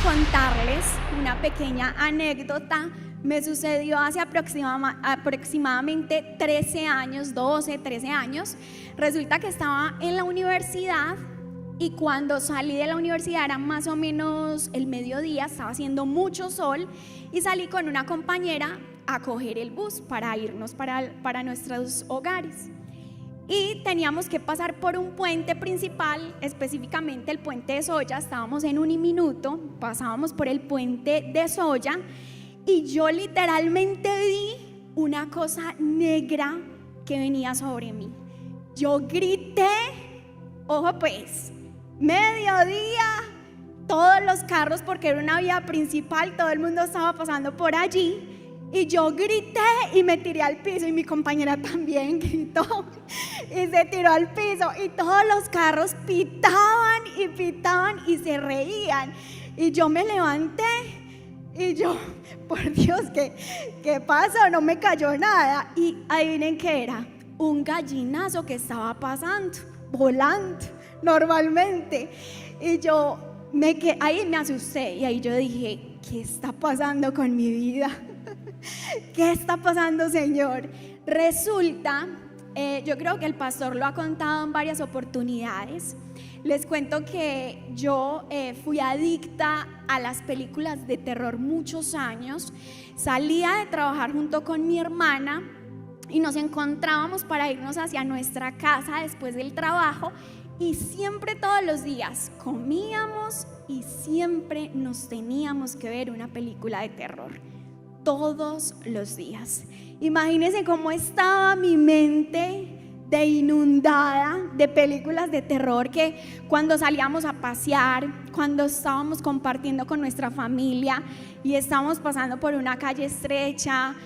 Contarles una pequeña anécdota. Me sucedió hace aproximadamente 13 años, 12, 13 años. Resulta que estaba en la universidad y cuando salí de la universidad era más o menos el mediodía, estaba haciendo mucho sol y salí con una compañera a coger el bus para irnos para nuestros hogares. Y teníamos que pasar por un puente principal, específicamente el puente de Soya. Estábamos en Uniminuto, pasábamos por el puente de Soya y yo literalmente vi una cosa negra que venía sobre mí. Yo grité, ojo pues, mediodía, todos los carros, porque era una vía principal, todo el mundo estaba pasando por allí. Y yo grité y me tiré al piso y mi compañera también gritó y se tiró al piso y todos los carros pitaban y se reían y yo me levanté y yo, por Dios, ¿qué pasó? No me cayó nada y adivinen qué era, un gallinazo que estaba pasando, volando normalmente y yo ahí me asusté y ahí yo dije, ¿qué está pasando con mi vida? ¿Qué está pasando, Señor? Resulta, yo creo que el pastor lo ha contado en varias oportunidades. Les cuento que yo fui adicta a las películas de terror muchos años. Salía de trabajar junto con mi hermana y nos encontrábamos para irnos hacia nuestra casa después del trabajo y siempre todos los días comíamos y siempre nos teníamos que ver una película de terror. Todos los días. Imagínense cómo estaba mi mente de inundada de películas de terror, que cuando salíamos a pasear, cuando estábamos compartiendo con nuestra familia y estábamos pasando por una calle estrecha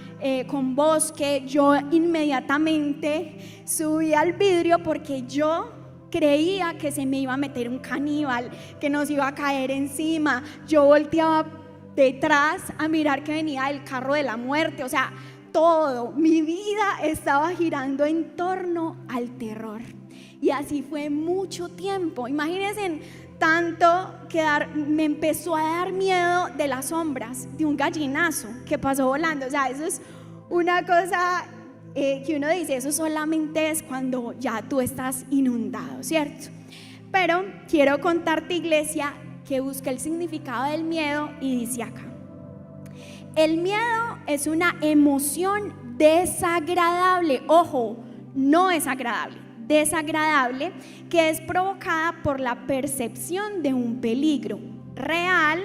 con bosque, yo inmediatamente subí al vidrio porque yo creía que se me iba a meter un caníbal, que nos iba a caer encima. Yo volteaba detrás a mirar que venía el carro de la muerte, o sea, todo, mi vida estaba girando en torno al terror y así fue mucho tiempo. Imagínense tanto que me empezó a dar miedo de las sombras, de un gallinazo que pasó volando, o sea, eso es una cosa que uno dice, eso solamente es cuando ya tú estás inundado, ¿cierto? Pero quiero contarte, iglesia, que busca el significado del miedo y dice acá: el miedo es una emoción desagradable, ojo, no es agradable, desagradable, que es provocada por la percepción de un peligro real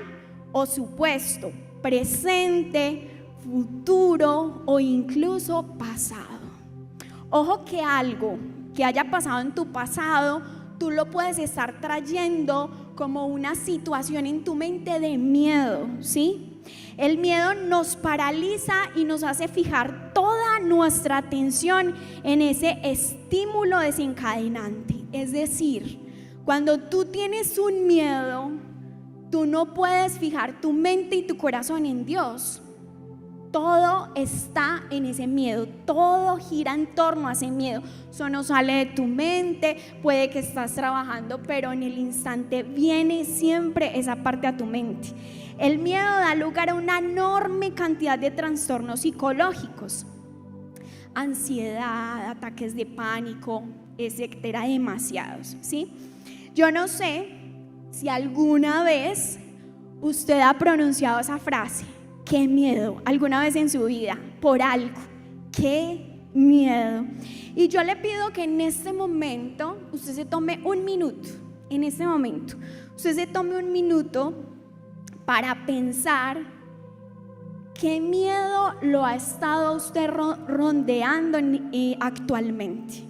o supuesto, presente, futuro o incluso pasado. Ojo que algo que haya pasado en tu pasado, tú lo puedes estar trayendo como una situación en tu mente de miedo, ¿sí? El miedo nos paraliza y nos hace fijar toda nuestra atención en ese estímulo desencadenante. Es decir, cuando tú tienes un miedo, tú no puedes fijar tu mente y tu corazón en Dios. Todo está en ese miedo, todo gira en torno a ese miedo. Eso no sale de tu mente, puede que estás trabajando, pero en el instante viene siempre esa parte a tu mente. El miedo da lugar a una enorme cantidad de trastornos psicológicos, ansiedad, ataques de pánico, etcétera, demasiados, ¿sí? Yo no sé si alguna vez usted ha pronunciado esa frase, qué miedo, alguna vez en su vida, por algo, qué miedo. Y yo le pido que en este momento usted se tome un minuto, en este momento, usted se tome un minuto para pensar qué miedo lo ha estado usted rondeando actualmente.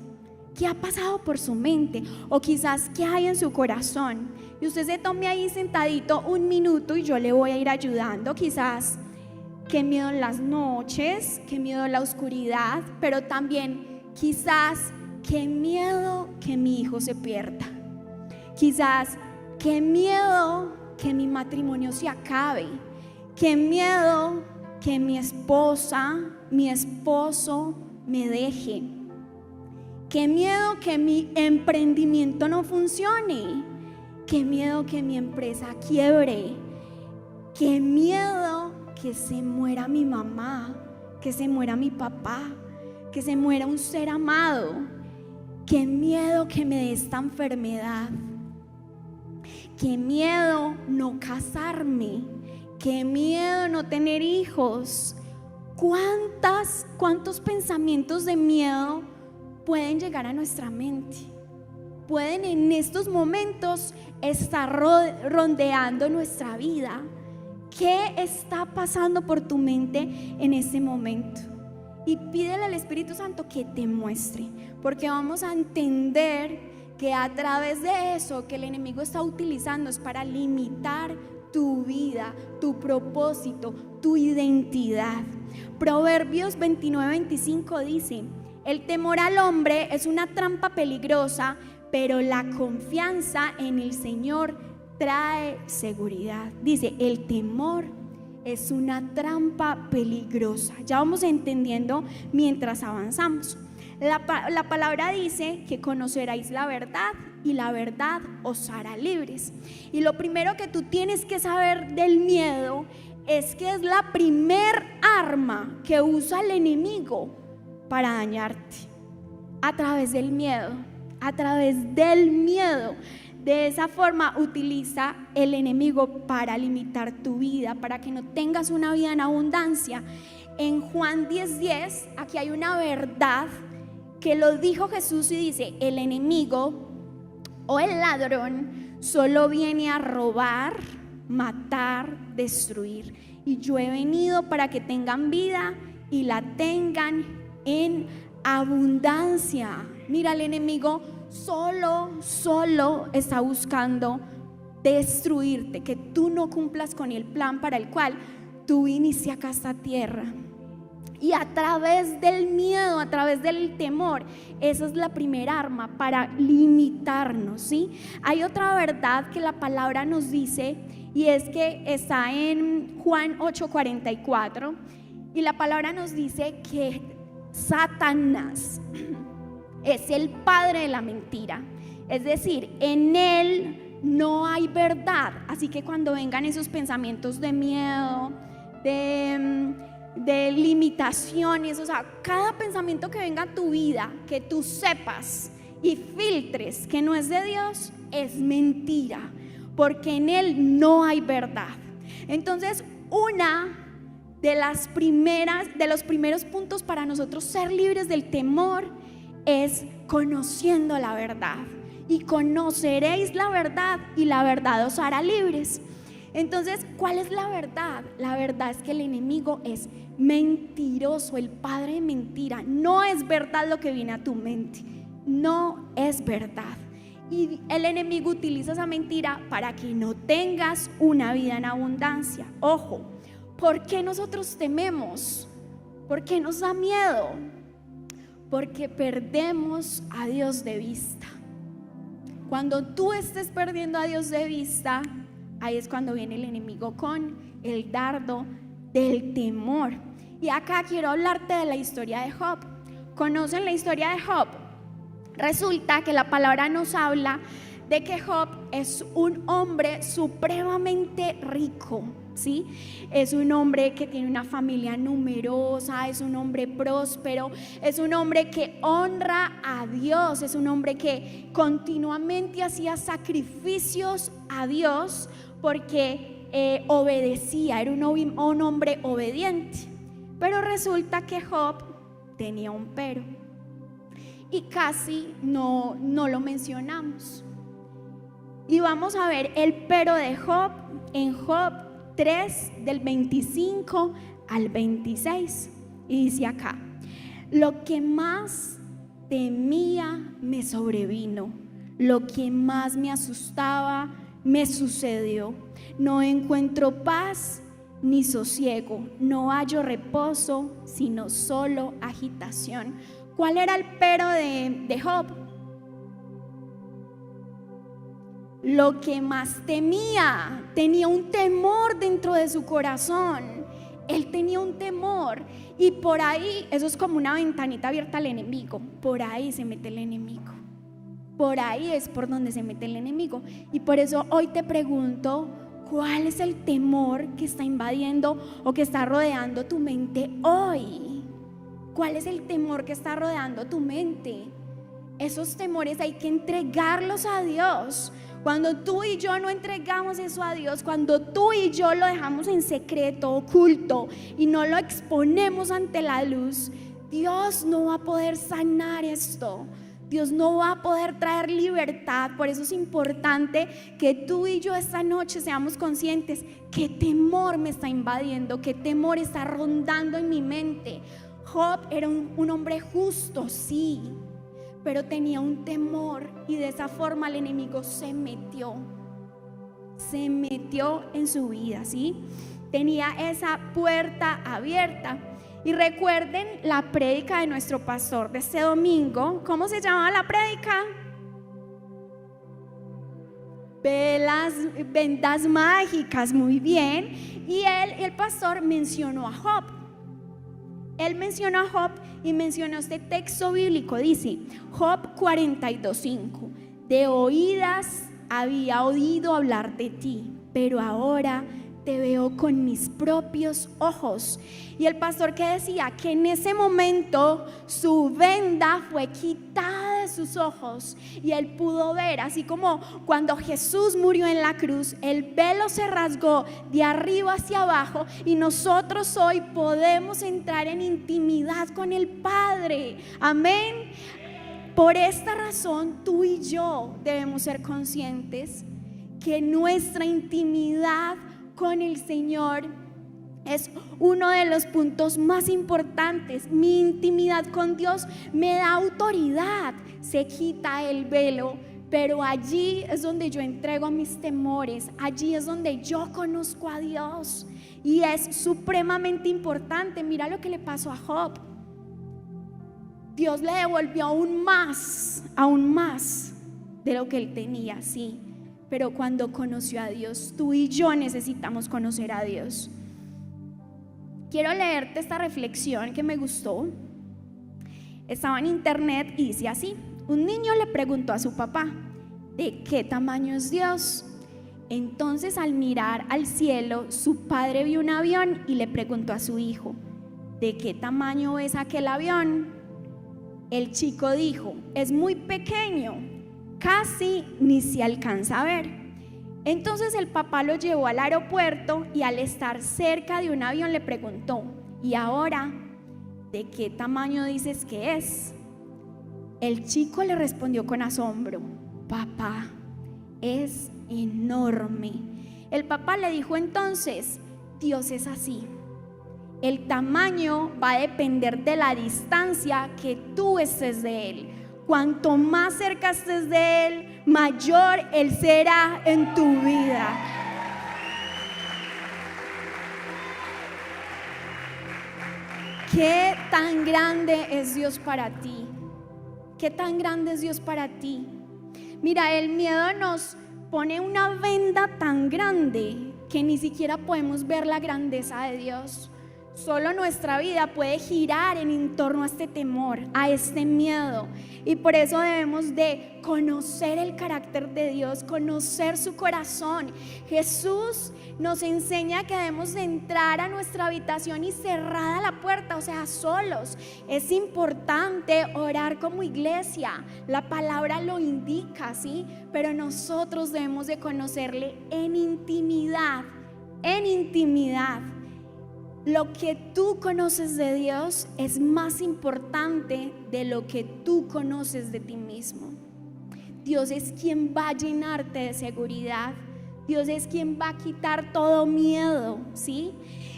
¿Qué ha pasado por su mente? O quizás qué hay en su corazón. Y usted se tome ahí sentadito un minuto y yo le voy a ir ayudando. Quizás qué miedo en las noches, qué miedo en la oscuridad, pero también Quizás, qué miedo que mi hijo se pierda. Quizás, qué miedo que mi matrimonio se acabe. Qué miedo que mi esposa, mi esposo me deje. Qué miedo que mi emprendimiento no funcione. Qué miedo que mi empresa quiebre. Qué miedo que se muera mi mamá, que se muera mi papá, que se muera un ser amado. Qué miedo que me dé esta enfermedad. Qué miedo no casarme. Qué miedo no tener hijos. ¿Cuántos pensamientos de miedo pueden llegar a nuestra mente? Pueden en estos momentos estar rondeando nuestra vida. ¿Qué está pasando por tu mente en este momento? Y pídele al Espíritu Santo que te muestre, porque vamos a entender que a través de eso que el enemigo está utilizando es para limitar tu vida, tu propósito, tu identidad. Proverbios 29:25 dice: el temor al hombre es una trampa peligrosa, pero la confianza en el Señor trae seguridad. Dice, el temor es una trampa peligrosa. Ya vamos entendiendo mientras avanzamos. La palabra dice que conoceréis la verdad y la verdad os hará libres. Y lo primero que tú tienes que saber del miedo es que es la primer arma que usa el enemigo para dañarte. A través del miedo, a través del miedo. De esa forma utiliza el enemigo para limitar tu vida, para que no tengas una vida en abundancia. En Juan 10:10, aquí hay una verdad que lo dijo Jesús y dice: el enemigo o el ladrón solo viene a robar, matar, destruir. Y yo he venido para que tengan vida y la tengan en abundancia. Mira, el enemigo solo está buscando destruirte, que tú no cumplas con el plan para el cual tú viniste acá a esta tierra. Y a través del miedo, a través del temor, esa es la primera arma para limitarnos, ¿sí? Hay otra verdad que la palabra nos dice, y es que está en Juan 8:44, y la palabra nos dice que Satanás es el padre de la mentira. Es decir, en él no hay verdad. Así que cuando vengan esos pensamientos de miedo, de limitaciones, o sea, cada pensamiento que venga a tu vida, que tú sepas y filtres que no es de Dios, es mentira, porque en él no hay verdad. Entonces, una de los primeros puntos para nosotros ser libres del temor es conociendo la verdad. Y conoceréis la verdad y la verdad os hará libres. Entonces, ¿cuál es la verdad? La verdad es que el enemigo es mentiroso, el padre de mentira. No es verdad lo que viene a tu mente, no es verdad. Y el enemigo utiliza esa mentira para que no tengas una vida en abundancia. Ojo, ¿por qué nosotros tememos? ¿Por qué nos da miedo? Porque perdemos a Dios de vista. Cuando tú estés perdiendo a Dios de vista, ahí es cuando viene el enemigo con el dardo del temor. Y acá quiero hablarte de la historia de Job. ¿Conocen la historia de Job? Resulta que la palabra nos habla de que Job es un hombre supremamente rico, ¿sí? Es un hombre que tiene una familia numerosa, es un hombre próspero, es un hombre que honra a Dios, es un hombre que continuamente hacía sacrificios a Dios porque obedecía, era un hombre obediente. Pero resulta que Job tenía un pero y casi no lo mencionamos. Y vamos a ver el pero de Job en Job 3 del 25 al 26. Y dice acá: lo que más temía me sobrevino, lo que más me asustaba me sucedió. No encuentro paz ni sosiego, no hallo reposo, sino solo agitación. ¿Cuál era el pero de Job? Lo que más temía, tenía un temor dentro de su corazón. Él tenía un temor, y por ahí, eso es como una ventanita abierta al enemigo. Por ahí se mete el enemigo. Por ahí es por donde se mete el enemigo. Y por eso hoy te pregunto, ¿cuál es el temor que está invadiendo o que está rodeando tu mente hoy? ¿Cuál es el temor que está rodeando tu mente? Esos temores hay que entregarlos a Dios. Cuando tú y yo no entregamos eso a Dios, cuando tú y yo lo dejamos en secreto, oculto, y no lo exponemos ante la luz, Dios no va a poder sanar esto. Dios no va a poder traer libertad. Por eso es importante que tú y yo esta noche seamos conscientes qué temor me está invadiendo, qué temor está rondando en mi mente. Job era un hombre justo, sí, pero tenía un temor, y de esa forma el enemigo se metió en su vida, ¿sí? Tenía esa puerta abierta. Y recuerden la prédica de nuestro pastor de este domingo. ¿Cómo se llamaba la prédica? Vendas mágicas, muy bien. Y el pastor mencionó a Job. Él mencionó a Job y mencionó este texto bíblico. Dice Job 42:5: de oídas había oído hablar de ti, pero ahora te veo con mis propios ojos. Y el pastor que decía que en ese momento su venda fue quitada de sus ojos y él pudo ver, así como cuando Jesús murió en la cruz, el velo se rasgó de arriba hacia abajo, y nosotros hoy podemos entrar en intimidad con el Padre. Amén. Por esta razón, tú y yo debemos ser conscientes que nuestra intimidad con el Señor es uno de los puntos más importantes. Mi intimidad con Dios me da autoridad, se quita el velo, pero allí es donde yo entrego mis temores, allí es donde yo conozco a Dios, y es supremamente importante. Mira lo que le pasó a Job. Dios le devolvió aún más de lo que él tenía, sí. Pero cuando conoció a Dios, tú y yo necesitamos conocer a Dios. Quiero leerte esta reflexión que me gustó. Estaba en internet y dice así: un niño le preguntó a su papá, ¿de qué tamaño es Dios? Entonces, al mirar al cielo, su padre vio un avión y le preguntó a su hijo, ¿de qué tamaño es aquel avión? El chico dijo, es muy pequeño, casi ni se alcanza a ver. Entonces el papá lo llevó al aeropuerto y al estar cerca de un avión le preguntó, ¿y ahora de qué tamaño dices que es? El chico le respondió con asombro, papá, es enorme. El papá le dijo entonces, Dios es así. El tamaño va a depender de la distancia que tú estés de Él. Cuanto más cerca estés de Él, mayor Él será en tu vida. ¿Qué tan grande es Dios para ti? ¿Qué tan grande es Dios para ti? Mira, el miedo nos pone una venda tan grande que ni siquiera podemos ver la grandeza de Dios. Solo nuestra vida puede girar en torno a este temor, a este miedo, y por eso debemos de conocer el carácter de Dios, conocer su corazón. Jesús nos enseña que debemos de entrar a nuestra habitación y cerrada la puerta, o sea, solos. Es importante orar como iglesia, la palabra lo indica, ¿sí? Pero nosotros debemos de conocerle en intimidad, en intimidad. Lo que tú conoces de Dios es más importante de lo que tú conoces de ti mismo. Dios es quien va a llenarte de seguridad. Dios es quien va a quitar todo miedo, ¿sí?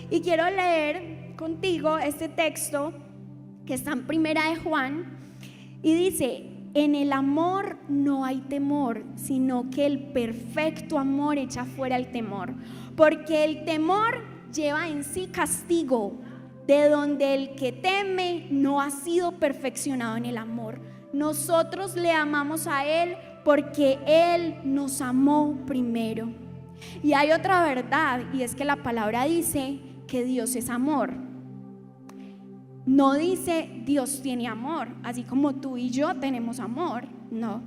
Y quiero leer contigo este texto que está en Primera de Juan y dice: en el amor no hay temor, sino que el perfecto amor echa fuera el temor, porque el temor lleva en sí castigo, de donde el que teme no ha sido perfeccionado en el amor. Nosotros le amamos a Él porque Él nos amó primero. Y hay otra verdad, y es que la palabra dice que Dios es amor. No dice Dios tiene amor, así como tú y yo tenemos amor. No,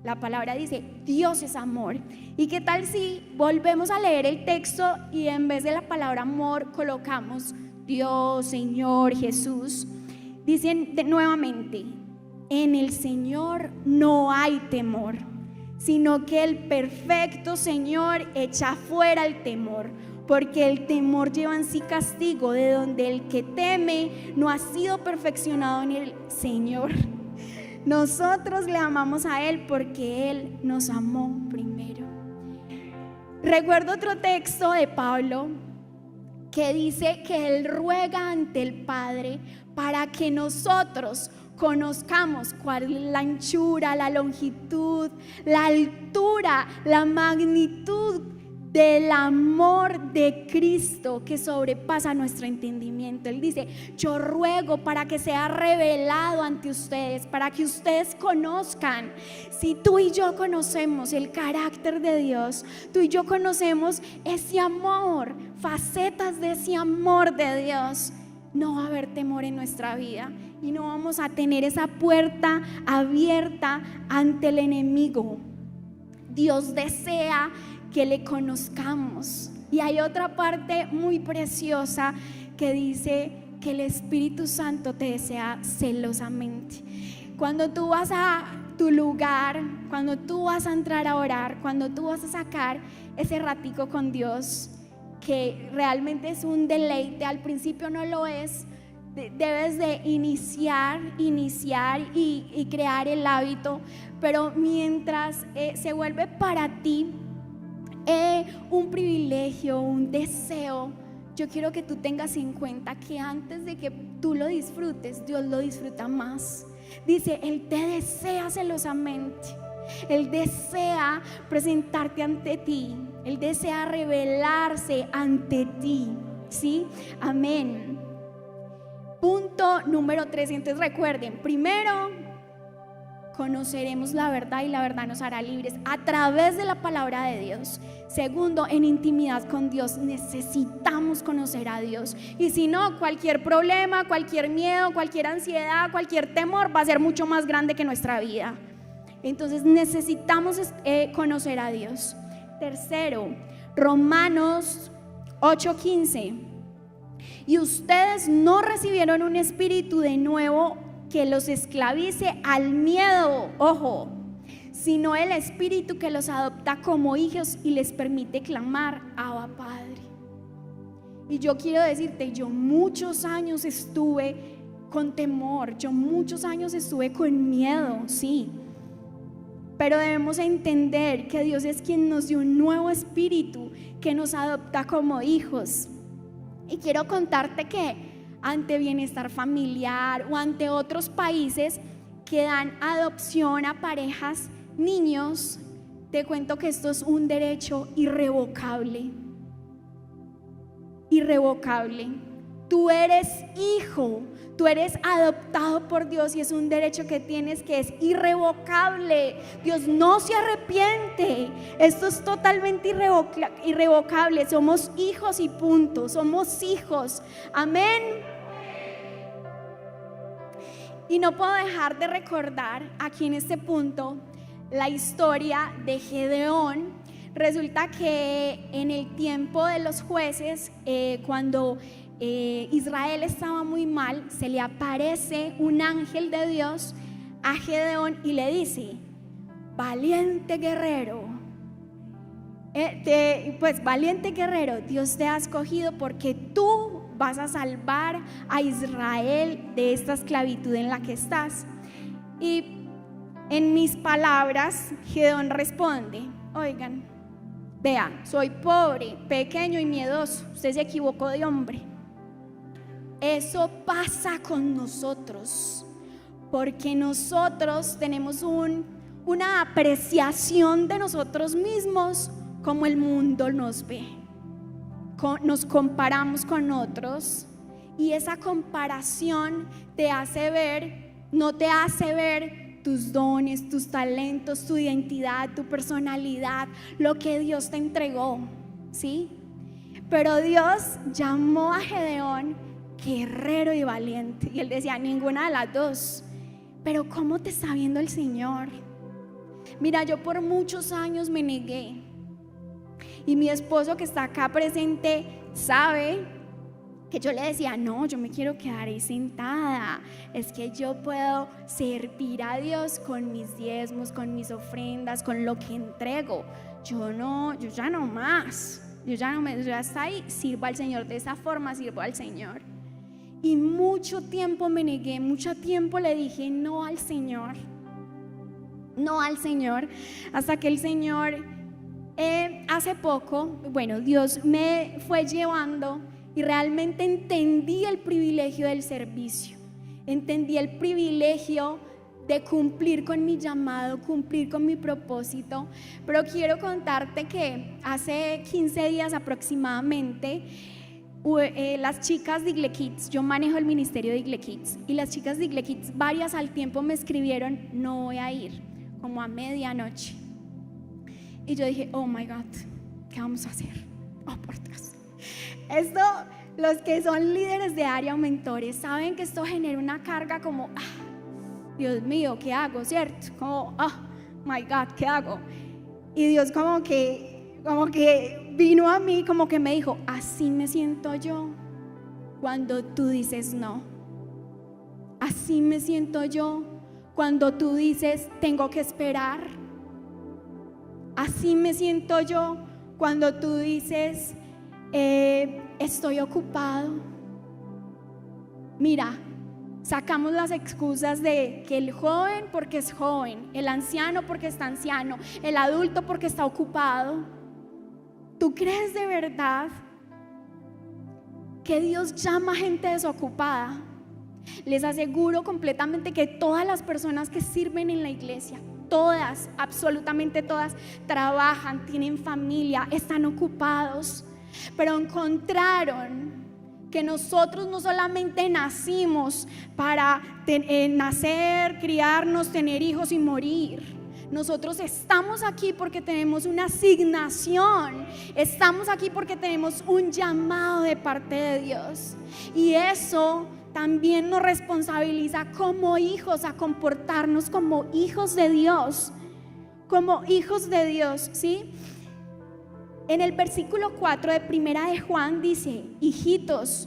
la palabra dice Dios es amor. ¿Y qué tal si volvemos a leer el texto y en vez de la palabra amor colocamos Dios, Señor, Jesús? Dicen nuevamente, en el Señor no hay temor, sino que el perfecto Señor echa fuera el temor, porque el temor lleva en sí castigo, de donde el que teme no ha sido perfeccionado en el Señor. Nosotros le amamos a Él porque Él nos amó primero. Recuerdo otro texto de Pablo que dice que Él ruega ante el Padre para que nosotros conozcamos cuál es la anchura, la longitud, la altura, la magnitud del amor de Cristo que sobrepasa nuestro entendimiento. Él dice, yo ruego para que sea revelado ante ustedes, para que ustedes conozcan. Si tú y yo conocemos el carácter de Dios, tú y yo conocemos ese amor, facetas de ese amor de Dios, no va a haber temor en nuestra vida y no vamos a tener esa puerta abierta ante el enemigo. Dios desea que le conozcamos. Y hay otra parte muy preciosa que dice que el Espíritu Santo te desea celosamente. Cuando tú vas a tu lugar, cuando tú vas a entrar a orar, cuando tú vas a sacar ese ratico con Dios, que realmente es un deleite, al principio no lo es, debes de iniciar y crear el hábito, pero mientras se vuelve para ti un privilegio, un deseo, yo quiero que tú tengas en cuenta que antes de que tú lo disfrutes, Dios lo disfruta más. Dice, Él te desea celosamente, Él desea presentarte ante ti, Él desea revelarse ante ti, ¿sí? Amén. Punto número 3, entonces recuerden, primero, conoceremos la verdad y la verdad nos hará libres a través de la palabra de Dios. Segundo, en intimidad con Dios necesitamos conocer a Dios. Y si no, cualquier problema, cualquier miedo, cualquier ansiedad, cualquier temor va a ser mucho más grande que nuestra vida. Entonces necesitamos conocer a Dios. Tercero, Romanos 8:15. Y ustedes no recibieron un espíritu de nuevo que los esclavice al miedo, ojo, sino el espíritu que los adopta como hijos y les permite clamar, Abba, Padre. Y yo quiero decirte, yo muchos años estuve con temor, yo muchos años estuve con miedo, sí, pero debemos entender que Dios es quien nos dio un nuevo espíritu que nos adopta como hijos. Y quiero contarte que ante Bienestar Familiar o ante otros países que dan adopción a parejas, niños, te cuento que esto es un derecho irrevocable. Irrevocable. Tú eres hijo, tú eres adoptado por Dios y es un derecho que tienes que es irrevocable. Dios no se arrepiente. Esto es totalmente irrevocable. Somos hijos y punto. Somos hijos. Amén. Y no puedo dejar de recordar aquí en este punto la historia de Gedeón. Resulta que en el tiempo de los jueces, cuando Israel estaba muy mal, se le aparece un ángel de Dios a Gedeón y le dice, valiente guerrero, valiente guerrero, Dios te ha escogido porque tú vas a salvar a Israel de esta esclavitud en la que estás. Y en mis palabras, Gedeón responde, oigan, vea, soy pobre, pequeño y miedoso, usted se equivocó de hombre. Eso pasa con nosotros, porque nosotros tenemos una apreciación de nosotros mismos como el mundo nos ve. nos comparamos con otros, y esa comparación no te hace ver tus dones, tus talentos, tu identidad, tu personalidad, lo que Dios te entregó, ¿sí? Pero Dios llamó a Gedeón guerrero y valiente, y él decía, ninguna de las dos. Pero ¿cómo te está viendo el Señor? Mira, yo por muchos años me negué, y mi esposo, que está acá presente, sabe que yo le decía, no, yo me quiero quedar ahí sentada, es que yo puedo servir a Dios con mis diezmos, con mis ofrendas, con lo que entrego. Yo ya no más, yo ya está ahí, sirvo al Señor, de esa forma sirvo al Señor. Y mucho tiempo me negué, mucho tiempo le dije no al Señor, hasta que el Señor hace poco, bueno, Dios me fue llevando y realmente entendí el privilegio del servicio, entendí el privilegio de cumplir con mi llamado, cumplir con mi propósito. Pero quiero contarte que hace 15 días aproximadamente, las chicas de Igle Kids, yo manejo el ministerio de Igle Kids, y las chicas de Igle Kids, varias al tiempo me escribieron, no voy a ir, como a medianoche. Y yo dije, oh my God, ¿qué vamos a hacer? Oh, por Dios. Esto, los que son líderes de área o mentores saben que esto genera una carga como, Dios mío, ¿qué hago? ¿Cierto? Como, my God, ¿qué hago? Y Dios como que vino a mí, como que me dijo, así me siento yo cuando tú dices no. Así me siento yo cuando tú dices, tengo que esperar. Así me siento yo cuando tú dices, estoy ocupado. Mira, sacamos las excusas de que el joven porque es joven, el anciano porque está anciano, el adulto porque está ocupado. ¿Tú crees de verdad que Dios llama a gente desocupada? Les aseguro completamente que todas las personas que sirven en la iglesia, todas, absolutamente todas, trabajan, tienen familia, están ocupados, pero encontraron que nosotros no solamente nacimos para nacer, criarnos, tener hijos y morir. Nosotros estamos aquí porque tenemos una asignación, estamos aquí porque tenemos un llamado de parte de Dios, y eso también nos responsabiliza como hijos a comportarnos como hijos de Dios, ¿sí? En el versículo 4 de Primera de Juan dice, hijitos,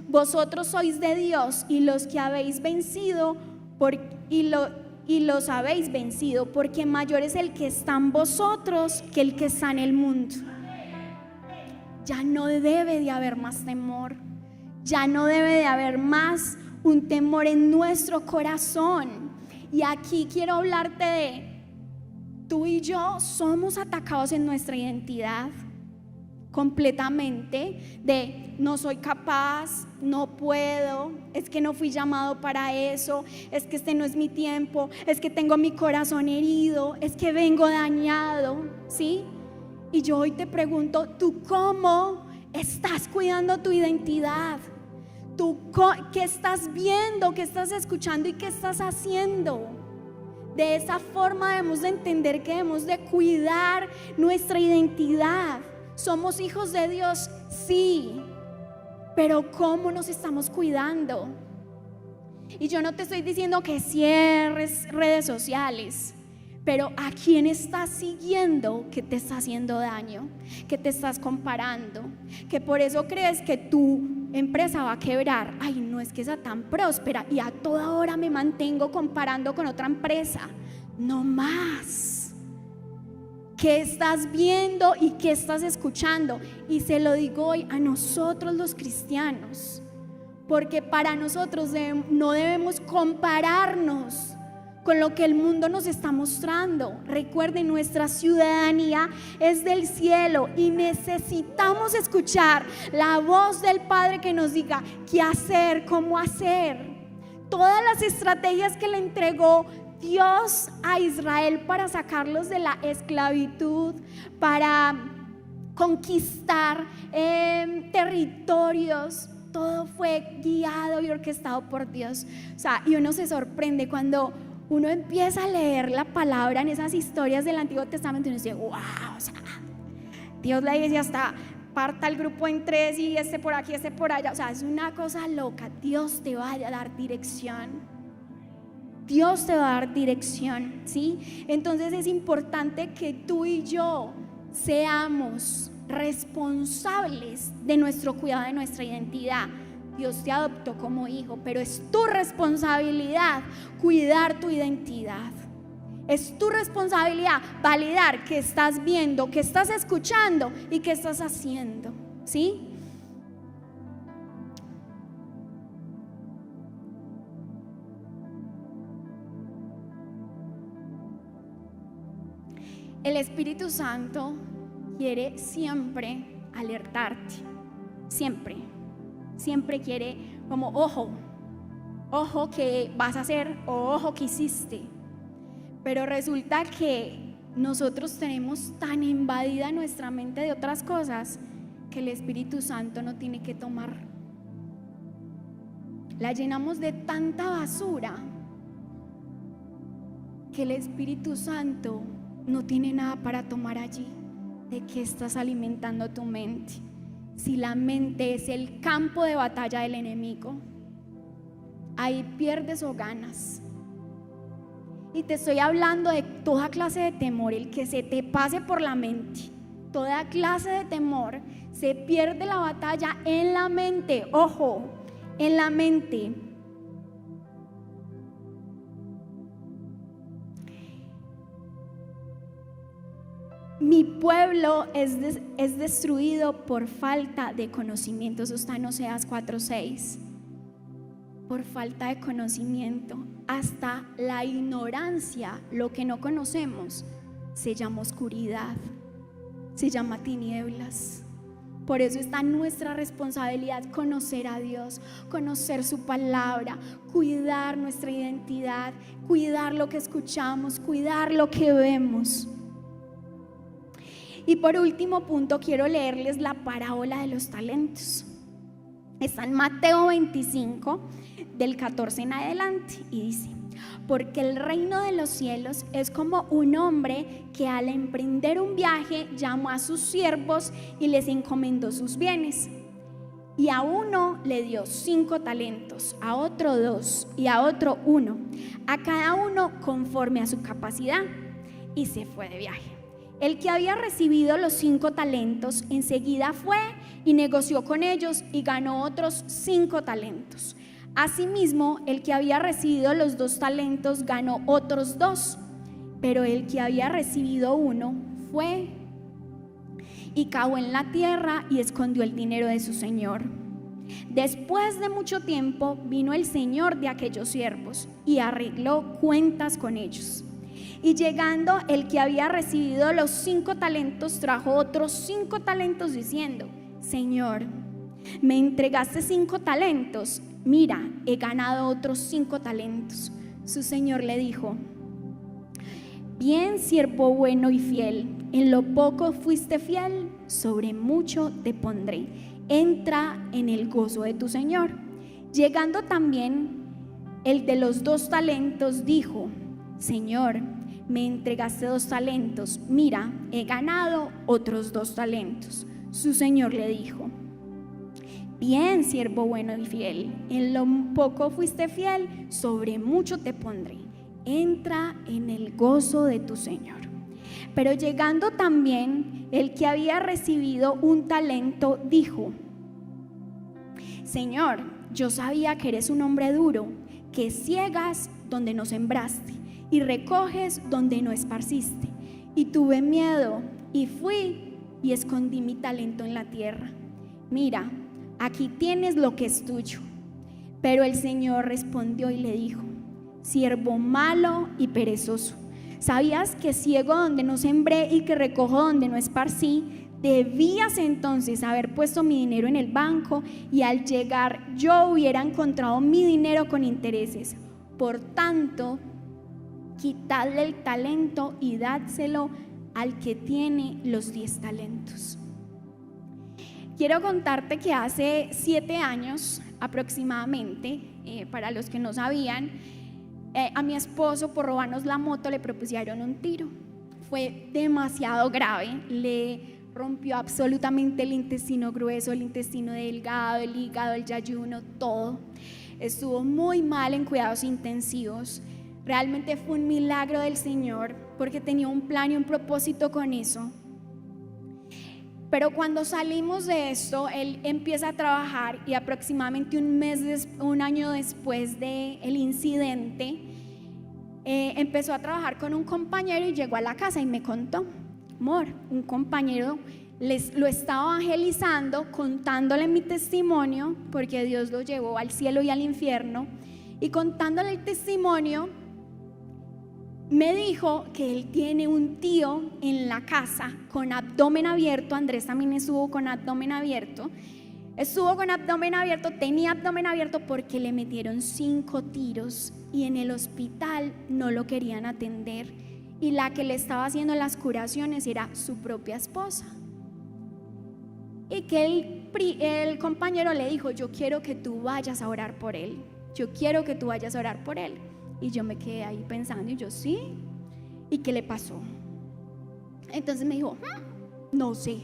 vosotros sois de Dios y los habéis vencido, porque mayor es el que está en vosotros que el que está en el mundo. Ya no debe de haber más temor, ya no debe de haber más un temor en nuestro corazón. Y aquí quiero hablarte de, tú y yo somos atacados en nuestra identidad completamente, de no soy capaz, no puedo, es que no fui llamado para eso, es que este no es mi tiempo, es que tengo mi corazón herido, es que vengo dañado, ¿sí? Y yo hoy te pregunto, ¿tú cómo estás cuidando tu identidad? ¿Tú qué estás viendo, qué estás escuchando y qué estás haciendo? De esa forma debemos de entender que debemos de cuidar nuestra identidad. Somos hijos de Dios, sí, pero ¿cómo nos estamos cuidando? Y yo no te estoy diciendo que cierres redes sociales, pero ¿a quién estás siguiendo que te está haciendo daño? Que te estás comparando, que por eso crees que tu empresa va a quebrar. Ay, no, es que sea tan próspera y a toda hora me mantengo comparando con otra empresa. No más. ¿Qué estás viendo y qué estás escuchando? Y se lo digo hoy a nosotros los cristianos, porque para nosotros no debemos compararnos con lo que el mundo nos está mostrando. Recuerden, nuestra ciudadanía es del cielo y necesitamos escuchar la voz del Padre que nos diga qué hacer, cómo hacer. Todas las estrategias que le entregó Dios a Israel para sacarlos de la esclavitud, para conquistar territorios. Todo fue guiado y orquestado por Dios. O sea, y uno se sorprende cuando uno empieza a leer la palabra en esas historias del Antiguo Testamento y uno dice, wow, o sea, Dios le dice hasta parta el grupo en tres y este por aquí, este por allá. O sea, es una cosa loca. Dios te va a dar dirección. Dios te va a dar dirección, ¿sí? Entonces es importante que tú y yo seamos responsables de nuestro cuidado, de nuestra identidad. Dios te adoptó como hijo, pero es tu responsabilidad cuidar tu identidad. Es tu responsabilidad validar qué estás viendo, qué estás escuchando y qué estás haciendo, ¿sí? El Espíritu Santo quiere siempre alertarte, siempre quiere como ojo que vas a hacer o ojo que hiciste. Pero resulta que nosotros tenemos tan invadida nuestra mente de otras cosas que el Espíritu Santo no tiene que tomar. La llenamos de tanta basura que el Espíritu Santo no tiene nada para tomar allí. ¿De qué estás alimentando tu mente? Si la mente es el campo de batalla del enemigo, ahí pierdes o ganas. Y te estoy hablando de toda clase de temor, el que se te pase por la mente. Toda clase de temor, se pierde la batalla en la mente. Ojo, en la mente. Mi pueblo es destruido por falta de conocimiento. Eso está en Oseas 4:6. Por falta de conocimiento. Hasta la ignorancia, lo que no conocemos, se llama oscuridad, se llama tinieblas. Por eso está nuestra responsabilidad conocer a Dios, conocer su palabra, cuidar nuestra identidad, cuidar lo que escuchamos, cuidar lo que vemos. Y por último punto, quiero leerles la parábola de los talentos. Está en Mateo 25, del 14 en adelante, y dice: porque el reino de los cielos es como un hombre que al emprender un viaje llamó a sus siervos y les encomendó sus bienes. Y a uno le dio 5 talentos, a otro 2 y a otro 1, a cada uno conforme a su capacidad, y se fue de viaje. El que había recibido los 5 talentos enseguida fue y negoció con ellos y ganó otros 5 talentos. Asimismo, el que había recibido los 2 talentos ganó otros 2, pero el que había recibido 1 fue y cavó en la tierra y escondió el dinero de su señor. Después de mucho tiempo vino el señor de aquellos siervos y arregló cuentas con ellos. Y llegando el que había recibido los 5 talentos trajo otros 5 talentos diciendo: Señor, me entregaste 5 talentos, mira, he ganado otros 5 talentos. Su señor le dijo: bien, siervo bueno y fiel, en lo poco fuiste fiel, sobre mucho te pondré, entra en el gozo de tu señor. Llegando también el de los 2 talentos dijo: Señor, me entregaste 2 talentos, mira, he ganado otros 2 talentos. Su señor le dijo: bien, siervo bueno y fiel, en lo poco fuiste fiel, sobre mucho te pondré, entra en el gozo de tu señor. Pero llegando también el que había recibido 1 talento dijo: Señor, yo sabía que eres un hombre duro, que ciegas donde no sembraste y recoges donde no esparciste. Y tuve miedo y fui y escondí mi talento en la tierra. Mira, aquí tienes lo que es tuyo. Pero el Señor respondió y le dijo: siervo malo y perezoso, ¿sabías que ciego donde no sembré y que recojo donde no esparcí? Debías entonces haber puesto mi dinero en el banco, y al llegar yo hubiera encontrado mi dinero con intereses. Por tanto, quitadle el talento y dádselo al que tiene los 10 talentos. Quiero contarte que hace 7 años aproximadamente, para los que no sabían, a mi esposo por robarnos la moto le propusieron un tiro. Fue demasiado grave, le rompió absolutamente el intestino grueso, el intestino delgado, el hígado, el yayuno, todo. Estuvo muy mal en cuidados intensivos. Realmente fue un milagro del Señor porque tenía un plan y un propósito con eso. Pero cuando salimos de esto, él empieza a trabajar y aproximadamente un año después del incidente, empezó a trabajar con un compañero y llegó a la casa y me contó: amor, un compañero lo estaba evangelizando, contándole mi testimonio, porque Dios lo llevó al cielo y al infierno, y contándole el testimonio, me dijo que él tiene un tío en la casa con abdomen abierto. Andrés también estuvo con abdomen abierto. Tenía abdomen abierto porque le metieron 5 tiros y en el hospital no lo querían atender. Y la que le estaba haciendo las curaciones era su propia esposa. Y que el compañero le dijo: yo quiero que tú vayas a orar por él. Y yo me quedé ahí pensando, y yo: sí. ¿Y qué le pasó? Entonces me dijo: no sé.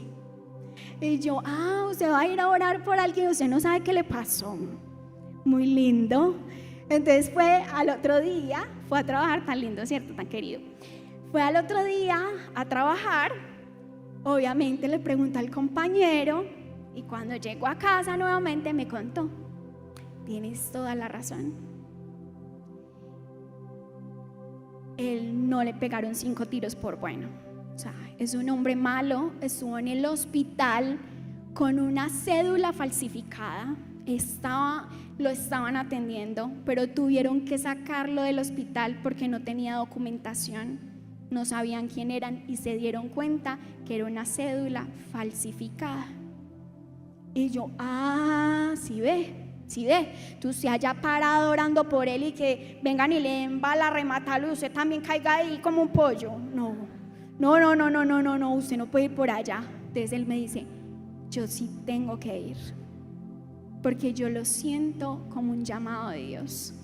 Y yo: usted va a ir a orar por alguien, usted no sabe qué le pasó. Muy lindo. Entonces fue al otro día, fue a trabajar, tan lindo, ¿cierto? Tan querido. Fue al otro día a trabajar. Obviamente le pregunté al compañero y cuando llegó a casa nuevamente me contó: tienes toda la razón. Él no le pegaron 5 tiros por bueno. O sea, es un hombre malo, estuvo en el hospital con una cédula falsificada. Lo estaban atendiendo, pero tuvieron que sacarlo del hospital porque no tenía documentación. No sabían quién eran y se dieron cuenta que era una cédula falsificada. Y yo: sí ve, tú se haya parado orando por él y que vengan y le den bala, rematarlo y usted también caiga ahí como un pollo. No, usted no puede ir por allá. Entonces él me dice: yo sí tengo que ir, porque yo lo siento como un llamado de Dios.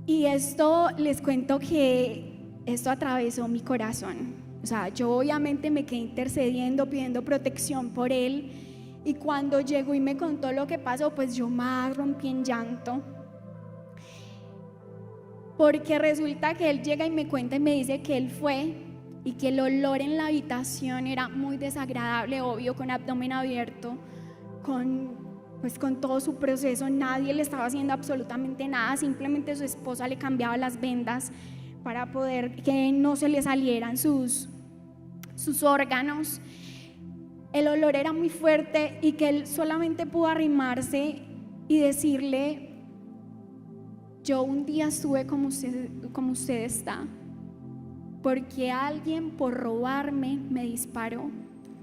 Y esto, les cuento que esto atravesó mi corazón. O sea, yo obviamente me quedé intercediendo, pidiendo protección por él. Y cuando llegó y me contó lo que pasó, pues yo más rompí en llanto. Porque resulta que él llega y me cuenta y me dice que él fue y que el olor en la habitación era muy desagradable, obvio, con abdomen abierto, con todo su proceso. Nadie le estaba haciendo absolutamente nada, simplemente su esposa le cambiaba las vendas para poder que no se le salieran sus órganos. El olor era muy fuerte y que él solamente pudo arrimarse y decirle: yo un día estuve como usted está, porque alguien por robarme me disparó.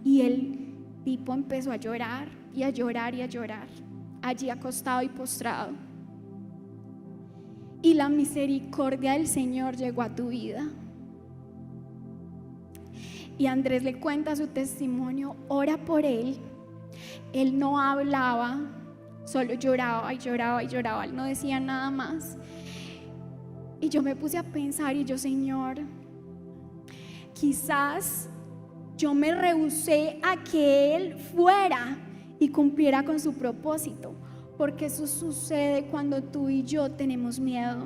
Y el tipo empezó a llorar y a llorar y a llorar, allí acostado y postrado. Y la misericordia del Señor llegó a tu vida. Y Andrés le cuenta su testimonio, ora por él. Él no hablaba, solo lloraba y lloraba y lloraba, él no decía nada más. Y yo me puse a pensar y yo: Señor, quizás yo me rehusé a que él fuera y cumpliera con su propósito, porque eso sucede cuando tú y yo tenemos miedo.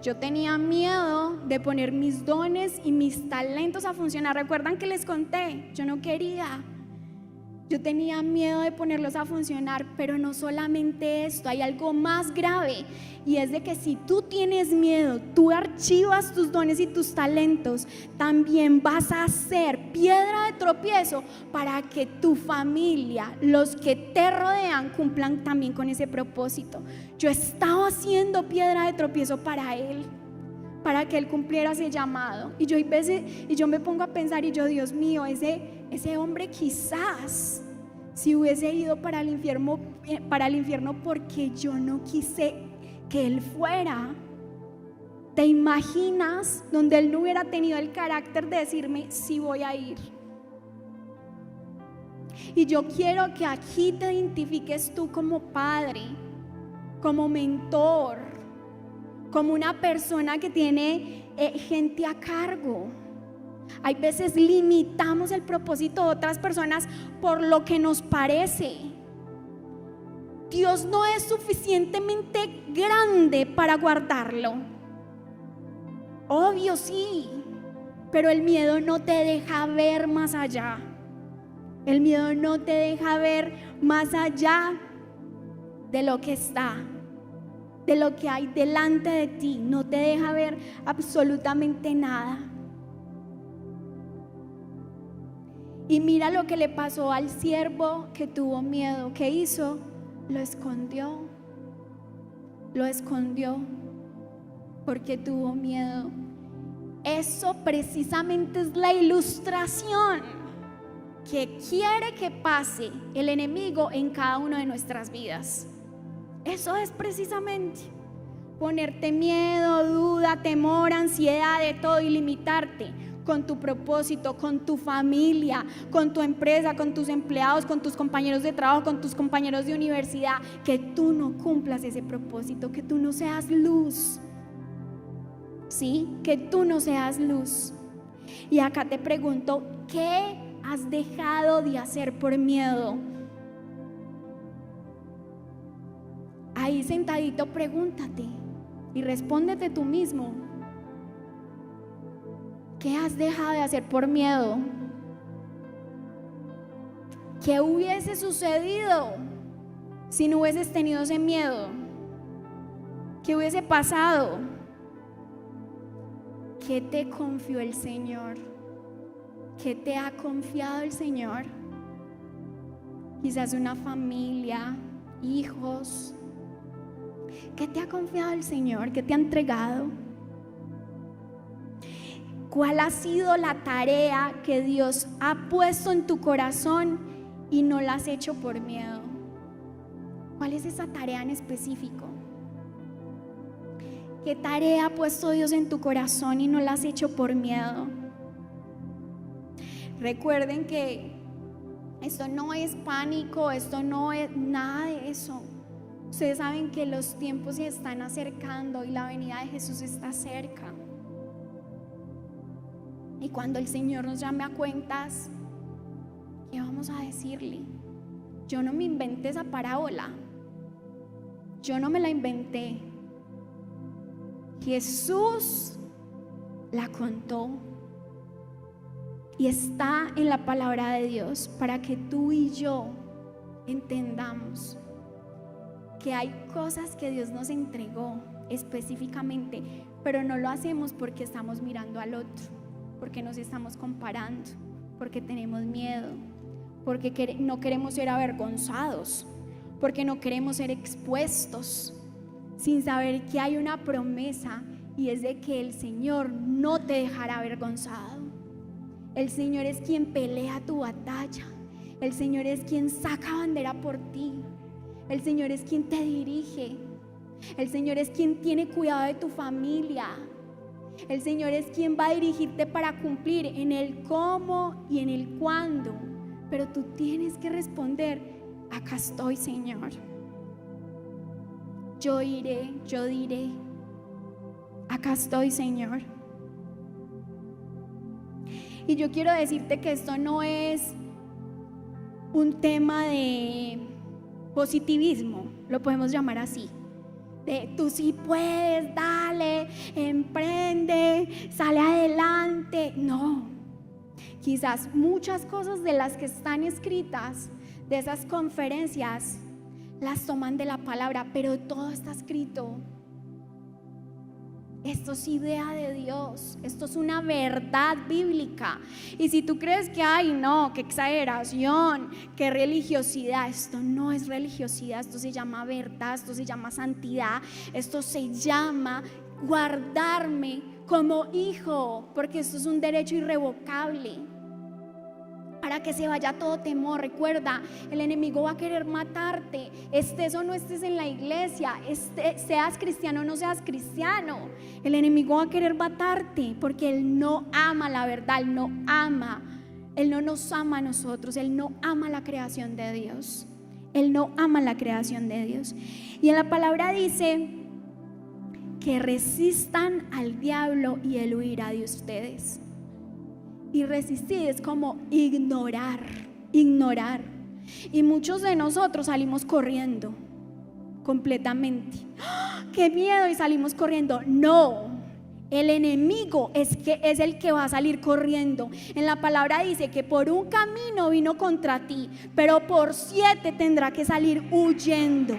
Yo tenía miedo de poner mis dones y mis talentos a funcionar. ¿Recuerdan que les conté? Yo no quería. Yo tenía miedo de ponerlos a funcionar, pero no solamente esto, hay algo más grave, y es de que si tú tienes miedo, tú archivas tus dones y tus talentos, también vas a ser piedra de tropiezo para que tu familia, los que te rodean, cumplan también con ese propósito. Yo estaba haciendo piedra de tropiezo para él, para que él cumpliera ese llamado. Y yo me pongo a pensar y yo: Dios mío, ese hombre quizás si hubiese ido para el infierno porque yo no quise que él fuera. ¿Te imaginas donde él no hubiera tenido el carácter de decirme: sí voy a ir? Y yo quiero que aquí te identifiques tú como padre, como mentor, como una persona que tiene gente a cargo. Hay veces limitamos el propósito de otras personas por lo que nos parece. Dios no es suficientemente grande para guardarlo. Obvio sí, pero el miedo no te deja ver más allá. El miedo no te deja ver más allá de lo que está, de lo que hay delante de ti. No te deja ver absolutamente nada. Y mira lo que le pasó al siervo que tuvo miedo. ¿Qué hizo? Lo escondió. Lo escondió porque tuvo miedo. Eso precisamente es la ilustración que quiere que pase el enemigo en cada una de nuestras vidas. Eso es precisamente ponerte miedo, duda, temor, ansiedad de todo y limitarte con tu propósito, con tu familia, con tu empresa, con tus empleados, con tus compañeros de trabajo, con tus compañeros de universidad, que tú no cumplas ese propósito, que tú no seas luz, ¿sí? Que tú no seas luz. Y acá te pregunto, ¿qué has dejado de hacer por miedo? Ahí sentadito pregúntate y respóndete tú mismo. ¿Qué has dejado de hacer por miedo? ¿Qué hubiese sucedido si no hubieses tenido ese miedo? ¿Qué hubiese pasado? ¿Qué te confió el Señor? ¿Qué te ha confiado el Señor? Quizás una familia, hijos. ¿Qué te ha confiado el Señor? ¿Qué te ha entregado? ¿Cuál ha sido la tarea que Dios ha puesto en tu corazón y no la has hecho por miedo? ¿Cuál es esa tarea en específico? ¿Qué tarea ha puesto Dios en tu corazón y no la has hecho por miedo? Recuerden que esto no es pánico, esto no es nada de eso. Ustedes saben que los tiempos se están acercando y la venida de Jesús está cerca. Y cuando el Señor nos llame a cuentas, ¿qué vamos a decirle? Yo no me inventé esa parábola. Yo no me la inventé. Jesús la contó. Y está en la palabra de Dios para que tú y yo entendamos que hay cosas que Dios nos entregó específicamente, pero no lo hacemos porque estamos mirando al otro, porque nos estamos comparando, porque tenemos miedo, porque no queremos ser avergonzados, porque no queremos ser expuestos, sin saber que hay una promesa, y es de que el Señor no te dejará avergonzado. El Señor es quien pelea tu batalla. El Señor es quien saca bandera por ti. El Señor es quien te dirige. El Señor es quien tiene cuidado de tu familia. El Señor es quien va a dirigirte para cumplir en el cómo y en el cuándo. Pero tú tienes que responder: acá estoy, Señor. Yo iré, yo diré. Acá estoy, Señor. Y yo quiero decirte que esto no es un tema de positivismo, lo podemos llamar así. De tú sí puedes, dale, emprende, sale adelante. No, quizás muchas cosas de las que están escritas de esas conferencias las toman de la palabra, pero todo está escrito. Esto es idea de Dios, esto es una verdad bíblica. Y si tú crees que ay no, qué exageración, qué religiosidad, esto no es religiosidad, esto se llama verdad, esto se llama santidad, esto se llama guardarme como hijo, porque esto es un derecho irrevocable. Para que se vaya todo temor. Recuerda, el enemigo va a querer matarte, estés o no estés en la iglesia, seas cristiano o no seas cristiano. El enemigo va a querer matarte porque él no ama la verdad, él no ama Él no nos ama a nosotros, Él no ama la creación de Dios. Él no ama la creación de Dios. Y en la palabra dice que resistan al diablo y él huirá de ustedes. Y resistir es como ignorar. Y muchos de nosotros salimos corriendo completamente. ¡Ah! ¡Qué miedo! Y salimos corriendo. No. El enemigo es el que va a salir corriendo. En la palabra dice que por un camino vino contra ti, pero por 7 tendrá que salir huyendo.